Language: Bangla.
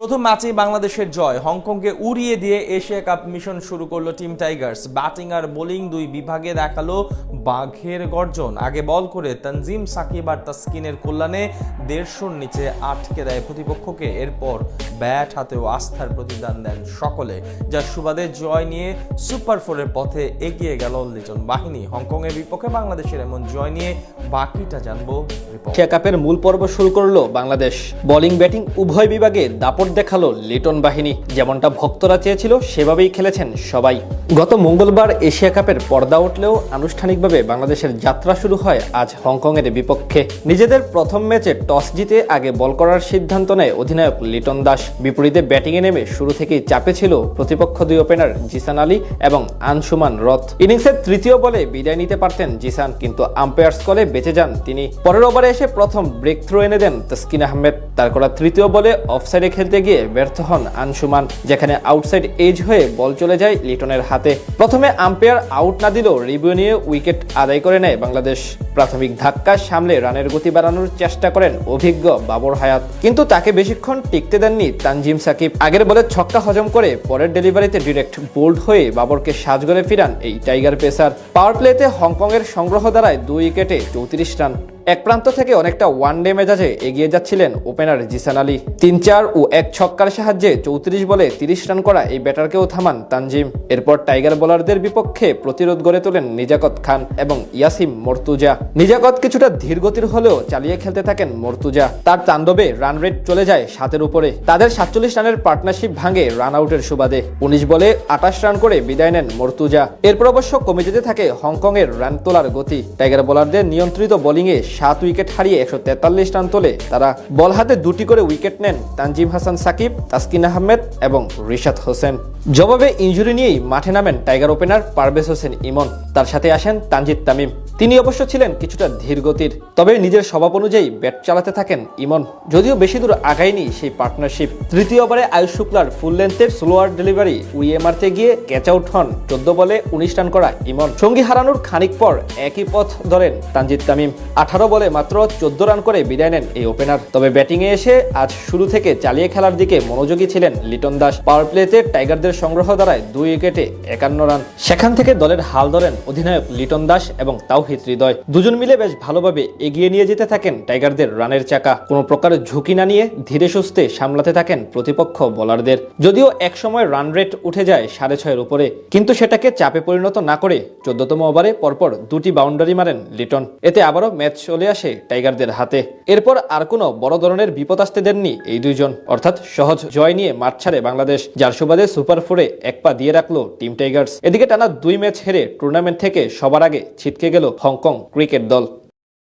প্রথম ম্যাচে বাংলাদেশের জয়, হংকংকে উড়িয়ে দিয়ে এশিয়া কাপ মিশন শুরু করলো টিম টাইগার্স। ব্যাটিং আর বোলিং দুই বিভাগে দেখালো বাঘের গর্জন। আগে বল করে তানজিম সাকিব আর তাসকিনের কল্যাণে 150-র নিচে আটকে দেয় প্রতিপক্ষকে। এরপর ব্যাট হাতেও আস্থার প্রতিদান দেন সকলে, যার সুবাদে জয় নিয়ে সুপার ফোরের পথে এগিয়ে গেল লিটন বাহিনী। হংকংয়ের বিপক্ষে বাংলাদেশের এমন জয় নিয়ে বাকিটা জানবো। এশিয়া কাপের মূল পর্ব শুরু করলো বাংলাদেশ। বোলিং ব্যাটিং উভয় বিভাগে দাপট দেখালো লিটন বাহিনী। যেমনটা ভক্তরা চেয়েছিল সেভাবেই খেলেছেন সবাই। গত মঙ্গলবার এশিয়া কাপের পর্দা উঠলেও আনুষ্ঠানিকভাবে বাংলাদেশের যাত্রা শুরু হয় আজ হংকংয়ের বিপক্ষে। নিজেদের প্রথম ম্যাচে টস জিতে আগে বল করার সিদ্ধান্ত নেয় অধিনায়ক লিটন দাস। বিপরীতে ব্যাটিংয়ে নেমে শুরু থেকেই চাপে ছিল প্রতিপক্ষ দুই ওপেনার জিসান আলী এবং আনসুমান রথ। ইনিংসের তৃতীয় বলে বিদায় নিতে পারতেন জিসান, কিন্তু আম্পায়ার্স কলে বেঁচে যান তিনি। পরের ওভারে এসে প্রথম ব্রেক থ্রো এনে দেন তাসকিন আহমেদ। তার করা তৃতীয় বলে অফসাইডে খেলতে গিয়ে ব্যর্থ হন আনসুমান, যেখানে আউটসাইড এজ হয়ে বল চলে যায় লিটনের হাতে। প্রথমে আম্পায়ার আউট না দিলেও রিভিউ নিয়ে উইকেট আদায় করে নেয় বাংলাদেশ। প্রাথমিক ধাক্কা সামলে রানের গতি বাড়ানোর চেষ্টা করেন অভিজ্ঞ বাবর হায়াত, কিন্তু তাকে বেশিক্ষণ টিকতে দেননি তানজিম সাকিব। আগের বলে ছক্কা হজম করে পরের ডেলিভারিতে ডিরেক্ট বোল্ড হয়ে বাবরকে সাজঘরে ফিরান এই টাইগার পেসার। পাওয়ার প্লেতে হংকংয়ের সংগ্রহ দ্বারায় 2 উইকেটে 34 রান। এক প্রান্ত থেকে অনেকটা ওয়ানডে মেজাজে এগিয়ে যাচ্ছিলেন ওপেনার জিসান আলী। 3-4 ও 1 ছক্কার সাহায্যে 34 বলে 30 রান করা এই ব্যাটারকেও থামান তানজিম। এরপর টাইগার বোলারদের বিপক্ষে প্রতিরোধ গড়ে তোলেন নিজাকত খান এবং ইয়াসিম মর্তুজা। নিজাকত কিছুটা ধীরগতির হলেও চালিয়ে খেলতে থাকেন মর্তুজা। তার তাণ্ডবে রান রেট চলে যায় 7-এর উপরে। তাদের 47 রানের পার্টনারশিপ ভাঙে রান আউটের সুবাদে। 19 বলে 28 রান করে বিদায় নেন মর্তুজা। এরপর অবশ্য কমে যেতে থাকে হংকংয়ের রান তোলার গতি। টাইগার বোলারদের নিয়ন্ত্রিত বোলিংয়ে 7 উইকেট হারিয়ে 143 রান তোলে তারা। বল হাতে 2টি করে উইকেট নেন তানজিম হাসান সাকিব, তাসকিন আহমেদ এবং রিশাদ হোসেন। জবাবে ইনজুরি নিয়েই মাঠে নামেন টাইগার ওপেনার পারভেজ হোসেন ইমন। তার সাথে আসেন তানজিদ তামিম। তিনি অবশ্য ছিলেন কিছুটা ধীরগতির, তবে নিজের স্বভাব অনুযায়ী ব্যাট চালাতে থাকেন ইমন। যদিও বেশি দূর আগায়নি সেই পার্টনারশিপ। তৃতীয় ওভারে আয়ুষ শুক্লার ফুল লেন্থের স্লোয়ার ডেলিভারি উইয়ে মারতে গিয়ে ক্যাচ আউট হন 14 বলে 19 রান করা ইমন। সঙ্গী হারানোর খানিক পর একই পথ ধরেন তানজিদ তামিম। 18 বলে মাত্র 14 রান করে বিদায় নেন এই ওপেনার। তবে ব্যাটিংয়ে এসে আজ শুরু থেকে চালিয়ে খেলার দিকে মনোযোগী ছিলেন লিটন দাস। পাওয়ার প্লেতে টাইগারদের সংগ্রহ দ্বারায় 2 উইকেটে 51 রান। সেখান থেকে দলের হাল ধরেন অধিনায়ক লিটন দাস এবং তাওহিদ হৃদয়। দুজন মিলে বেশ ভালোভাবে এগিয়ে নিয়ে যেতে থাকেন টাইগারদের রানের চাকা। কোনো প্রকার ঝুঁকি না নিয়ে ধীরে সুস্থে সামলাতে থাকেন প্রতিপক্ষ বোলারদের। যদিও এক সময় রান রেট উঠে যায় 6.5-এর উপরে, কিন্তু সেটাকে চাপে পরিণত না করে 14তম ওভারে পরপর 2টি বাউন্ডারি মারেন লিটন। এতে আবারও ম্যাচ চলে আসে টাইগারদের হাতে। এরপর আর কোনো বড় ধরনের বিপদ আসতে দেননি এই দুইজন, অর্থাৎ সহজ জয় নিয়ে মাঠ ছাড়ে বাংলাদেশ, যার সুবাদে সুপার ফোরে এক পা দিয়ে রাখলো টিম টাইগার্স। এদিকে টানা 2 ম্যাচ হেরে টুর্নামেন্ট থেকে সবার আগে ছিটকে গেল হংকং ক্রিকেট দল।